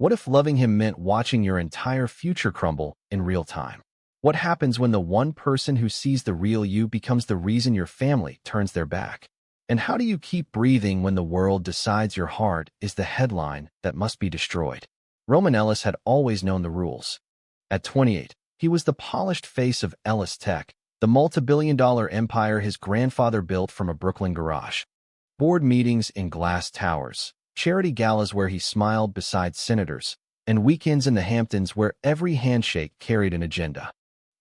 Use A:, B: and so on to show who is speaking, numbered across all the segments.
A: What if loving him meant watching your entire future crumble in real time? What happens when the one person who sees the real you becomes the reason your family turns their back? And how do you keep breathing when the world decides your heart is the headline that must be destroyed? Roman Ellis had always known the rules. At 28, he was the polished face of Ellis Tech, the multi-billion-dollar empire his grandfather built from a Brooklyn garage. Board meetings in glass towers, charity galas where he smiled beside senators, and weekends in the Hamptons where every handshake carried an agenda.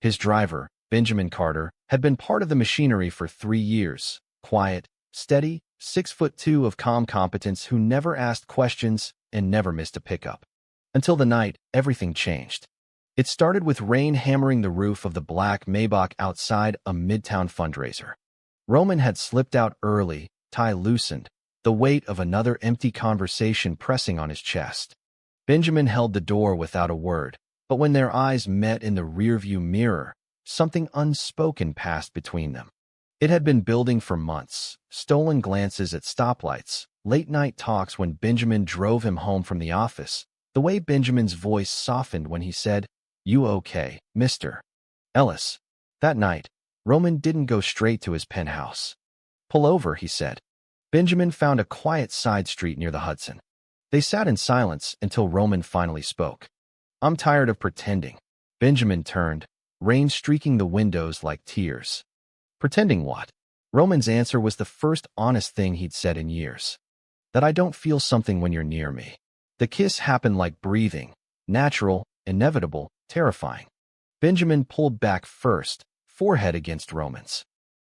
A: His driver, Benjamin Carter, had been part of the machinery for 3 years, quiet, steady, 6'2" of calm competence who never asked questions and never missed a pickup. Until the night, everything changed. It started with rain hammering the roof of the black Maybach outside a Midtown fundraiser. Roman had slipped out early, tie loosened, the weight of another empty conversation pressing on his chest. Benjamin held the door without a word, but when their eyes met in the rearview mirror, something unspoken passed between them. It had been building for months, stolen glances at stoplights, late-night talks when Benjamin drove him home from the office, the way Benjamin's voice softened when he said, "You okay, Mr. Ellis?" That night, Roman didn't go straight to his penthouse. "Pull over," he said. Benjamin found a quiet side street near the Hudson. They sat in silence until Roman finally spoke. "I'm tired of pretending." Benjamin turned, rain streaking the windows like tears. "Pretending what?" Roman's answer was the first honest thing he'd said in years. "That I don't feel something when you're near me." The kiss happened like breathing, natural, inevitable, terrifying. Benjamin pulled back first, forehead against Roman's.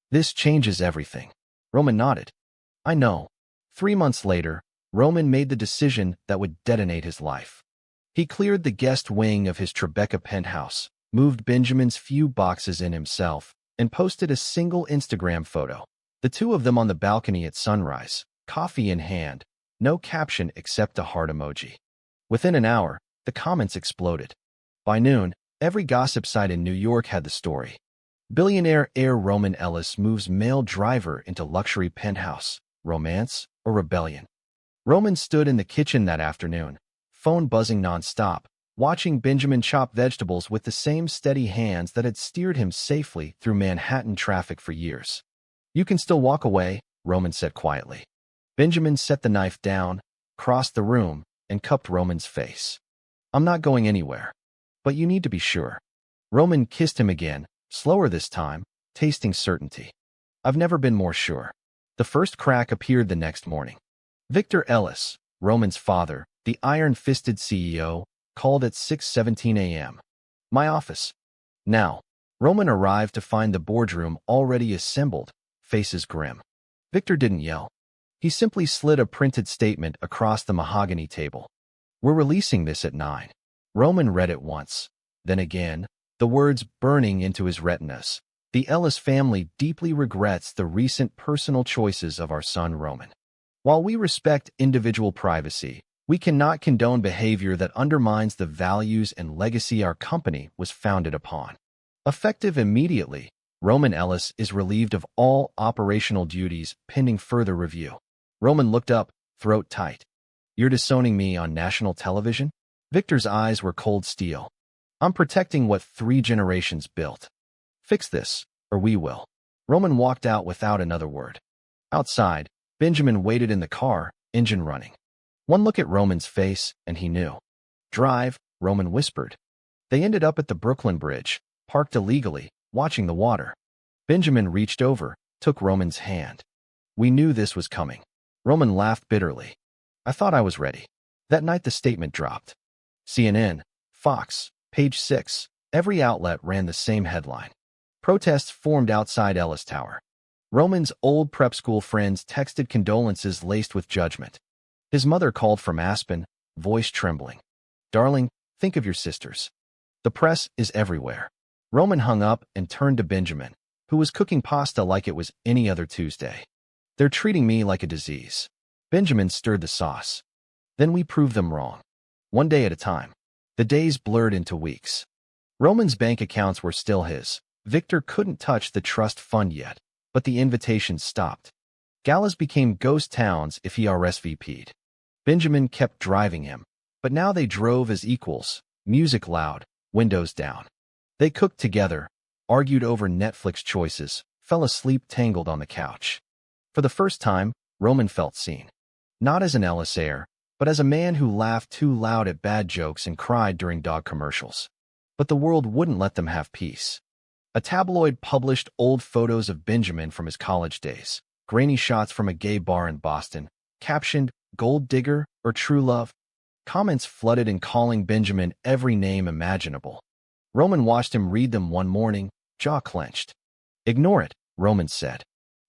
A: "This changes everything." Roman nodded. "I know." 3 months later, Roman made the decision that would detonate his life. He cleared the guest wing of his Tribeca penthouse, moved Benjamin's few boxes in himself, and posted a single Instagram photo. The two of them on the balcony at sunrise, coffee in hand, no caption except a heart emoji. Within an hour, the comments exploded. By noon, every gossip site in New York had the story. Billionaire heir Roman Ellis moves male driver into luxury penthouse. Romance or rebellion? Roman stood in the kitchen that afternoon, phone buzzing nonstop, watching Benjamin chop vegetables with the same steady hands that had steered him safely through Manhattan traffic for years. "You can still walk away," Roman said quietly. Benjamin set the knife down, crossed the room, and cupped Roman's face. "I'm not going anywhere. But you need to be sure." Roman kissed him again, slower this time, tasting certainty. "I've never been more sure." The first crack appeared the next morning. Victor Ellis, Roman's father, the iron-fisted CEO, called at 6:17 a.m. "My office." Now, Roman arrived to find the boardroom already assembled, faces grim. Victor didn't yell. He simply slid a printed statement across the mahogany table. "We're releasing this at 9. Roman read it once, then again, the words burning into his retinas. "The Ellis family deeply regrets the recent personal choices of our son Roman. While we respect individual privacy, we cannot condone behavior that undermines the values and legacy our company was founded upon." Effective immediately, Roman Ellis is relieved of all operational duties pending further review. Roman looked up, throat tight. "You're disowning me on national television?" Victor's eyes were cold steel. "I'm protecting what 3 generations built. Fix this, or we will." Roman walked out without another word. Outside, Benjamin waited in the car, engine running. One look at Roman's face, and he knew. "Drive," Roman whispered. They ended up at the Brooklyn Bridge, parked illegally, watching the water. Benjamin reached over, took Roman's hand. "We knew this was coming." Roman laughed bitterly. "I thought I was ready." That night the statement dropped. CNN, Fox, Page 6, every outlet ran the same headline. Protests formed outside Ellis Tower. Roman's old prep school friends texted condolences laced with judgment. His mother called from Aspen, voice trembling. "Darling, think of your sisters." The press is everywhere. Roman hung up and turned to Benjamin, who was cooking pasta like it was any other Tuesday. "They're treating me like a disease." Benjamin stirred the sauce. "Then we prove them wrong. One day at a time." The days blurred into weeks. Roman's bank accounts were still his. Victor couldn't touch the trust fund yet, but the invitations stopped. Galas became ghost towns if he RSVP'd. Benjamin kept driving him. But now they drove as equals, music loud, windows down. They cooked together, argued over Netflix choices, fell asleep tangled on the couch. For the first time, Roman felt seen. Not as an Ellis heir, but as a man who laughed too loud at bad jokes and cried during dog commercials. But the world wouldn't let them have peace. A tabloid published old photos of Benjamin from his college days, grainy shots from a gay bar in Boston, captioned, "Gold digger" or "True love." Comments flooded in calling Benjamin every name imaginable. Roman watched him read them one morning, jaw clenched. "Ignore it," Roman said.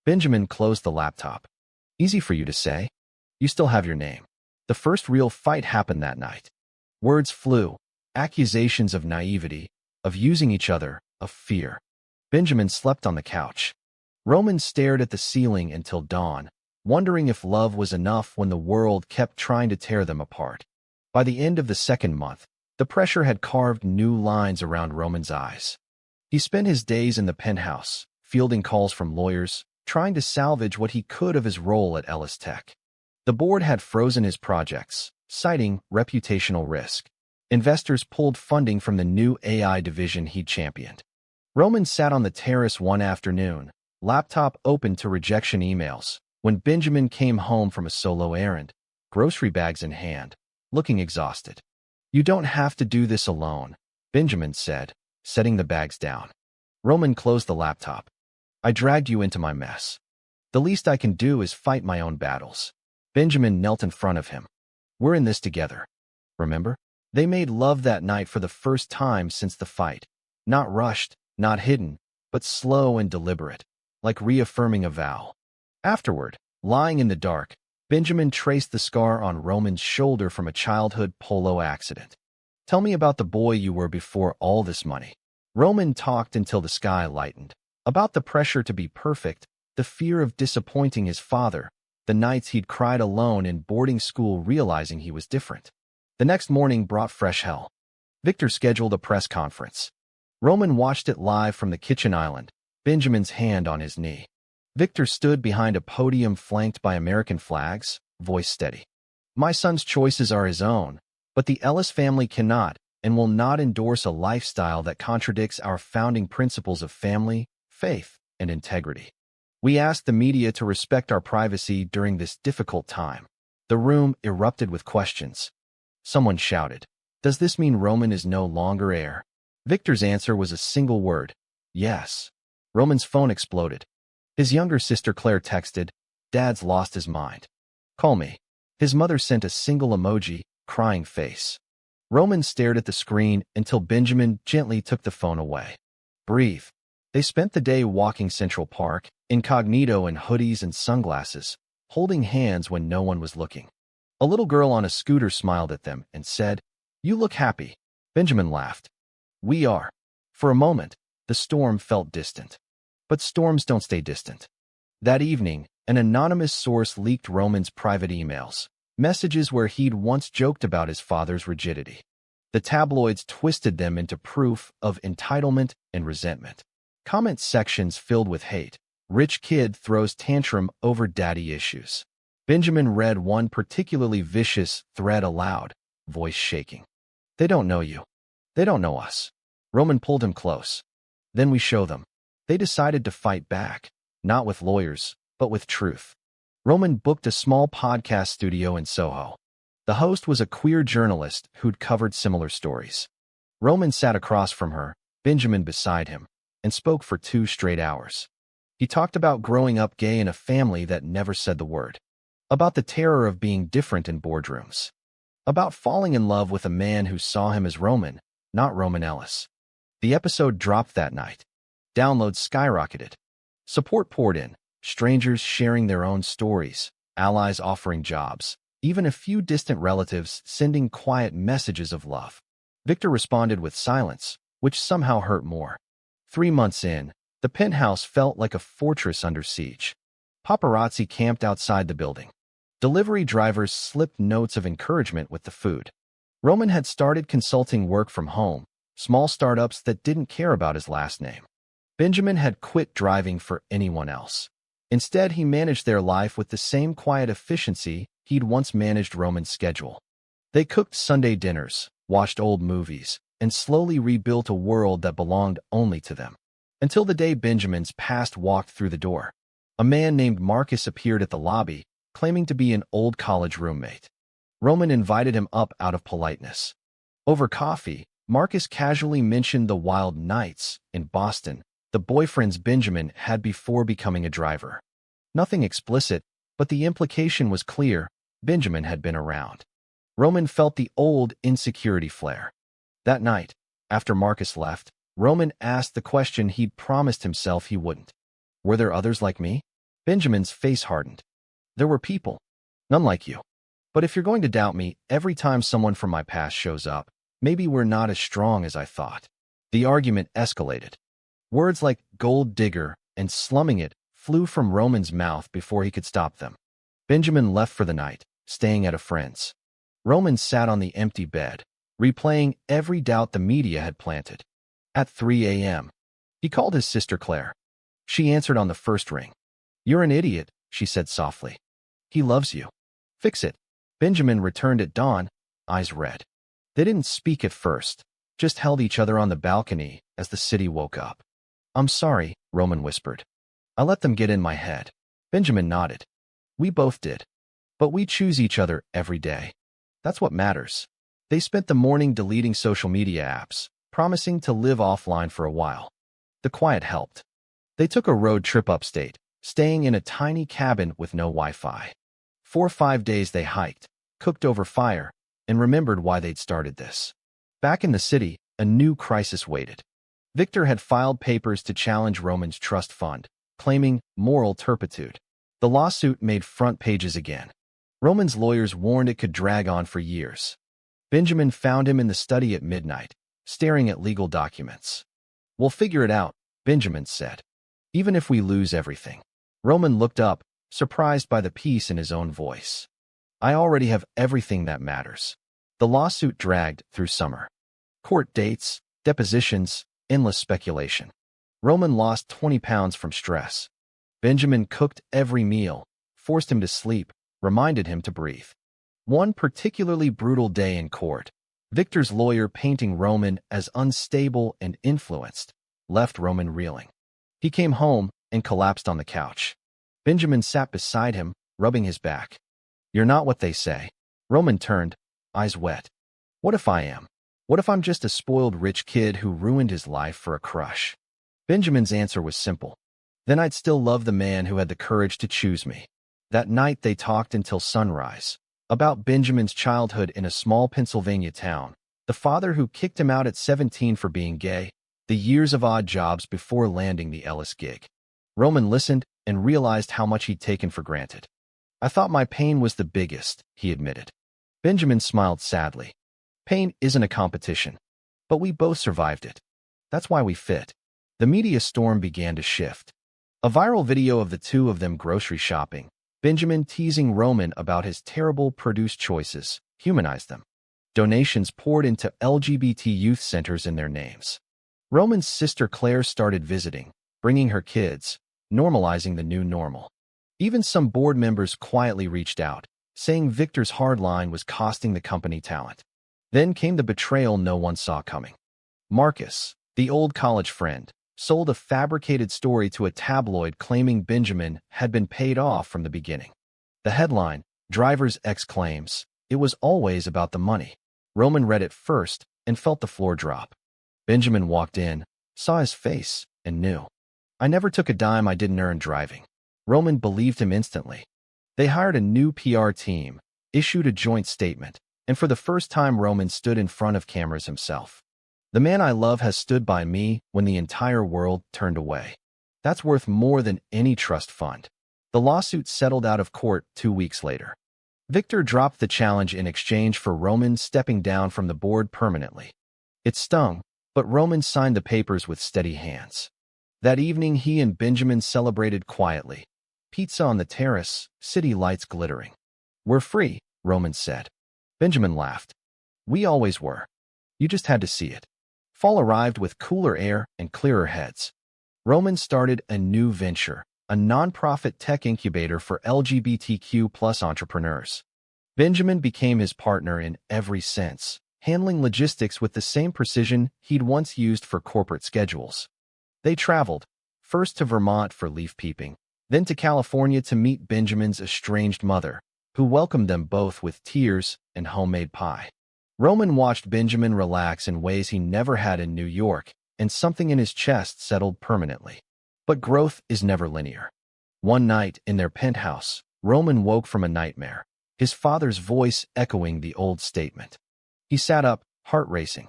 A: Benjamin closed the laptop. "Easy for you to say. You still have your name." The first real fight happened that night. Words flew, accusations of naivety, of using each other, of fear. Benjamin slept on the couch. Roman stared at the ceiling until dawn, wondering if love was enough when the world kept trying to tear them apart. By the end of the second month, the pressure had carved new lines around Roman's eyes. He spent his days in the penthouse, fielding calls from lawyers, trying to salvage what he could of his role at Ellis Tech. The board had frozen his projects, citing reputational risk. Investors pulled funding from the new AI division he'd championed. Roman sat on the terrace one afternoon, laptop open to rejection emails, when Benjamin came home from a solo errand, grocery bags in hand, looking exhausted. "You don't have to do this alone," Benjamin said, setting the bags down. Roman closed the laptop. "I dragged you into my mess. The least I can do is fight my own battles." Benjamin knelt in front of him. "We're in this together. Remember?" They made love that night for the first time since the fight. Not rushed, not hidden, but slow and deliberate, like reaffirming a vow. Afterward, lying in the dark, Benjamin traced the scar on Roman's shoulder from a childhood polo accident. "Tell me about the boy you were before all this money." Roman talked until the sky lightened. About the pressure to be perfect, the fear of disappointing his father, the nights he'd cried alone in boarding school realizing he was different. The next morning brought fresh hell. Victor scheduled a press conference. Roman watched it live from the kitchen island, Benjamin's hand on his knee. Victor stood behind a podium flanked by American flags, voice steady. "My son's choices are his own, but the Ellis family cannot and will not endorse a lifestyle that contradicts our founding principles of family, faith, and integrity. We ask the media to respect our privacy during this difficult time." The room erupted with questions. Someone shouted, "Does this mean Roman is no longer heir?" Victor's answer was a single word, "Yes." Roman's phone exploded. His younger sister Claire texted, "Dad's lost his mind. Call me." His mother sent a single emoji, crying face. Roman stared at the screen until Benjamin gently took the phone away. "Breathe." They spent the day walking Central Park, incognito in hoodies and sunglasses, holding hands when no one was looking. A little girl on a scooter smiled at them and said, "You look happy." Benjamin laughed. "We are." For a moment, the storm felt distant. But storms don't stay distant. That evening, an anonymous source leaked Roman's private emails, messages where he'd once joked about his father's rigidity. The tabloids twisted them into proof of entitlement and resentment. Comment sections filled with hate. "Rich kid throws tantrum over daddy issues." Benjamin read one particularly vicious thread aloud, voice shaking. "They don't know you. They don't know us." Roman pulled him close. "Then we show them." They decided to fight back, not with lawyers, but with truth. Roman booked a small podcast studio in Soho. The host was a queer journalist who'd covered similar stories. Roman sat across from her, Benjamin beside him, and spoke for 2 straight hours. He talked about growing up gay in a family that never said the word. About the terror of being different in boardrooms. About falling in love with a man who saw him as Roman, not Roman Ellis. The episode dropped that night. Downloads skyrocketed. Support poured in, strangers sharing their own stories, allies offering jobs, even a few distant relatives sending quiet messages of love. Victor responded with silence, which somehow hurt more. 3 months in, the penthouse felt like a fortress under siege. Paparazzi camped outside the building. Delivery drivers slipped notes of encouragement with the food. Roman had started consulting work from home, small startups that didn't care about his last name. Benjamin had quit driving for anyone else. Instead, he managed their life with the same quiet efficiency he'd once managed Roman's schedule. They cooked Sunday dinners, watched old movies, and slowly rebuilt a world that belonged only to them. Until the day Benjamin's past walked through the door. A man named Marcus appeared at the lobby, claiming to be an old college roommate. Roman invited him up out of politeness. Over coffee, Marcus casually mentioned the wild nights in Boston the boyfriends Benjamin had before becoming a driver. Nothing explicit, but the implication was clear: Benjamin had been around. Roman felt the old insecurity flare. That night, after Marcus left, Roman asked the question he'd promised himself he wouldn't. Were there others like me? Benjamin's face hardened. There were people. None like you. But if you're going to doubt me every time someone from my past shows up, maybe we're not as strong as I thought. The argument escalated. Words like gold digger and slumming it flew from Roman's mouth before he could stop them. Benjamin left for the night, staying at a friend's. Roman sat on the empty bed, replaying every doubt the media had planted. At 3 a.m., he called his sister Claire. She answered on the first ring. "You're an idiot," she said softly. "He loves you. Fix it." Benjamin returned at dawn, eyes red. They didn't speak at first, just held each other on the balcony as the city woke up. "I'm sorry," Roman whispered. "I let them get in my head." Benjamin nodded. "We both did. But we choose each other every day. That's what matters." They spent the morning deleting social media apps, promising to live offline for a while. The quiet helped. They took a road trip upstate, staying in a tiny cabin with no Wi-Fi. For 5 days they hiked, cooked over fire, and remembered why they'd started this. Back in the city, a new crisis waited. Victor had filed papers to challenge Roman's trust fund, claiming moral turpitude. The lawsuit made front pages again. Roman's lawyers warned it could drag on for years. Benjamin found him in the study at midnight, staring at legal documents. "We'll figure it out," Benjamin said. "Even if we lose everything." Roman looked up, surprised by the peace in his own voice. "I already have everything that matters." The lawsuit dragged through summer. Court dates, depositions, endless speculation. Roman lost 20 pounds from stress. Benjamin cooked every meal, forced him to sleep, reminded him to breathe. One particularly brutal day in court, Victor's lawyer painting Roman as unstable and influenced, left Roman reeling. He came home and collapsed on the couch. Benjamin sat beside him, rubbing his back. "You're not what they say." Roman turned, eyes wet. "What if I am? What if I'm just a spoiled rich kid who ruined his life for a crush?" Benjamin's answer was simple. "Then I'd still love the man who had the courage to choose me." That night they talked until sunrise, about Benjamin's childhood in a small Pennsylvania town, the father who kicked him out at 17 for being gay, the years of odd jobs before landing the Ellis gig. Roman listened and realized how much he'd taken for granted. "I thought my pain was the biggest," he admitted. Benjamin smiled sadly. "Pain isn't a competition. But we both survived it. That's why we fit." The media storm began to shift. A viral video of the two of them grocery shopping, Benjamin teasing Roman about his terrible produce choices, humanized them. Donations poured into LGBT youth centers in their names. Roman's sister Claire started visiting, bringing her kids, normalizing the new normal. Even some board members quietly reached out, saying Victor's hardline was costing the company talent. Then came the betrayal no one saw coming. Marcus, the old college friend, sold a fabricated story to a tabloid claiming Benjamin had been paid off from the beginning. The headline, "Driver's X claims it was always about the money." Roman read it first and felt the floor drop. Benjamin walked in, saw his face, and knew. "I never took a dime I didn't earn driving." Roman believed him instantly. They hired a new PR team, issued a joint statement, and for the first time Roman stood in front of cameras himself. "The man I love has stood by me when the entire world turned away. That's worth more than any trust fund." The lawsuit settled out of court 2 weeks later. Victor dropped the challenge in exchange for Roman stepping down from the board permanently. It stung, but Roman signed the papers with steady hands. That evening he and Benjamin celebrated quietly. Pizza on the terrace, city lights glittering. "We're free," Roman said. Benjamin laughed. "We always were. You just had to see it." Fall arrived with cooler air and clearer heads. Roman started a new venture, a nonprofit tech incubator for LGBTQ+ entrepreneurs. Benjamin became his partner in every sense, handling logistics with the same precision he'd once used for corporate schedules. They traveled, first to Vermont for leaf peeping, then to California to meet Benjamin's estranged mother, who welcomed them both with tears and homemade pie. Roman watched Benjamin relax in ways he never had in New York, and something in his chest settled permanently. But growth is never linear. One night, in their penthouse, Roman woke from a nightmare, his father's voice echoing the old statement. He sat up, heart racing.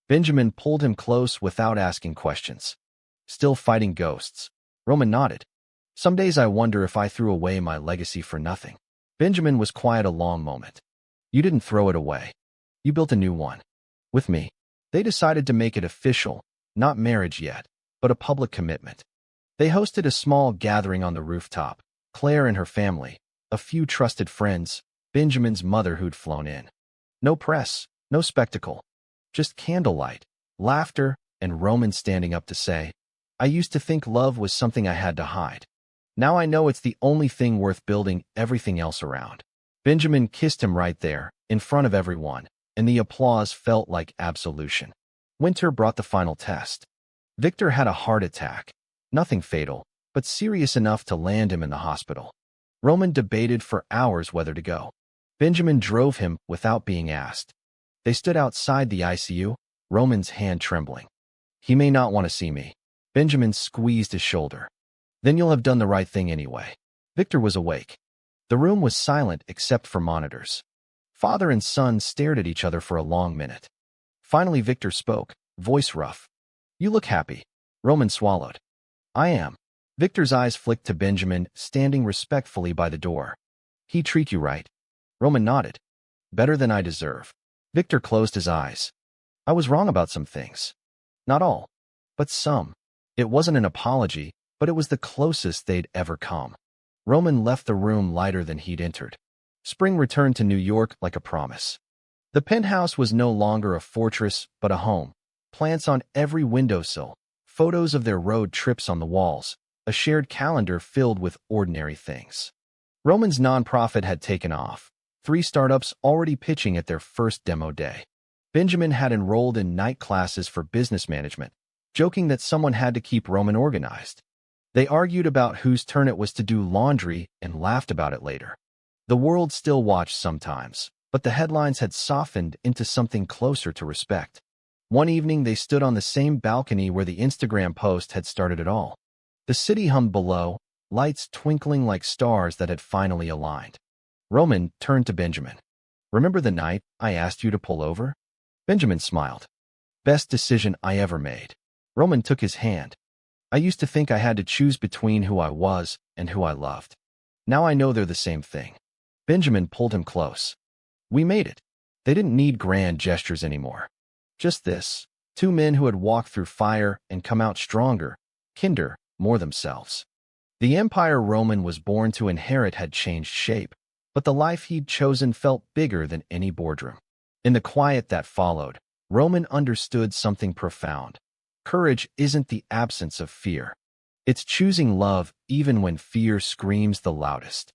A: Benjamin pulled him close without asking questions. Still fighting ghosts? Roman nodded. Some days I wonder if I threw away my legacy for nothing. Benjamin was quiet a long moment. You didn't throw it away. You built a new one. With me. They decided to make it official, not marriage yet, but a public commitment. They hosted a small gathering on the rooftop. Claire and her family, a few trusted friends, Benjamin's mother who'd flown in. No press, no spectacle. Just candlelight, laughter, and Roman standing up to say, I used to think love was something I had to hide. Now I know it's the only thing worth building everything else around. Benjamin kissed him right there, in front of everyone, and the applause felt like absolution. Winter brought the final test. Victor had a heart attack. Nothing fatal, but serious enough to land him in the hospital. Roman debated for hours whether to go. Benjamin drove him without being asked. They stood outside the ICU, Roman's hand trembling. He may not want to see me. Benjamin squeezed his shoulder. Then you'll have done the right thing anyway. Victor was awake. The room was silent except for monitors. Father and son stared at each other for a long minute. Finally Victor spoke, voice rough. You look happy. Roman swallowed. I am. Victor's eyes flicked to Benjamin, standing respectfully by the door. He treat you right. Roman nodded. Better than I deserve. Victor closed his eyes. I was wrong about some things. Not all, but some. It wasn't an apology, but it was the closest they'd ever come. Roman left the room lighter than he'd entered. Spring returned to New York like a promise. The penthouse was no longer a fortress, but a home. Plants on every windowsill, photos of their road trips on the walls, a shared calendar filled with ordinary things. Roman's nonprofit had taken off, 3 startups already pitching at their first demo day. Benjamin had enrolled in night classes for business management, joking that someone had to keep Roman organized. They argued about whose turn it was to do laundry and laughed about it later. The world still watched sometimes, but the headlines had softened into something closer to respect. One evening they stood on the same balcony where the Instagram post had started it all. The city hummed below, lights twinkling like stars that had finally aligned. Roman turned to Benjamin. Remember the night I asked you to pull over? Benjamin smiled. Best decision I ever made. Roman took his hand. I used to think I had to choose between who I was and who I loved. Now I know they're the same thing. Benjamin pulled him close. We made it. They didn't need grand gestures anymore. Just this, 2 men who had walked through fire and come out stronger, kinder, more themselves. The empire Roman was born to inherit had changed shape, but the life he'd chosen felt bigger than any boardroom. In the quiet that followed, Roman understood something profound. Courage isn't the absence of fear. It's choosing love even when fear screams the loudest.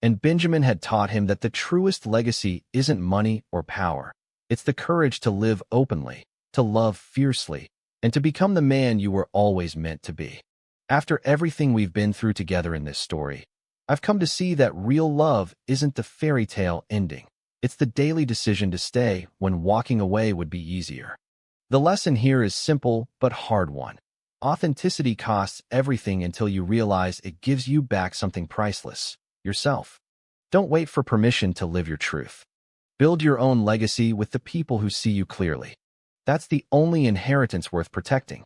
A: And Benjamin had taught him that the truest legacy isn't money or power. It's the courage to live openly, to love fiercely, and to become the man you were always meant to be. After everything we've been through together in this story, I've come to see that real love isn't the fairy tale ending. It's the daily decision to stay when walking away would be easier. The lesson here is simple but hard one. Authenticity costs everything until you realize it gives you back something priceless, yourself. Don't wait for permission to live your truth. Build your own legacy with the people who see you clearly. That's the only inheritance worth protecting.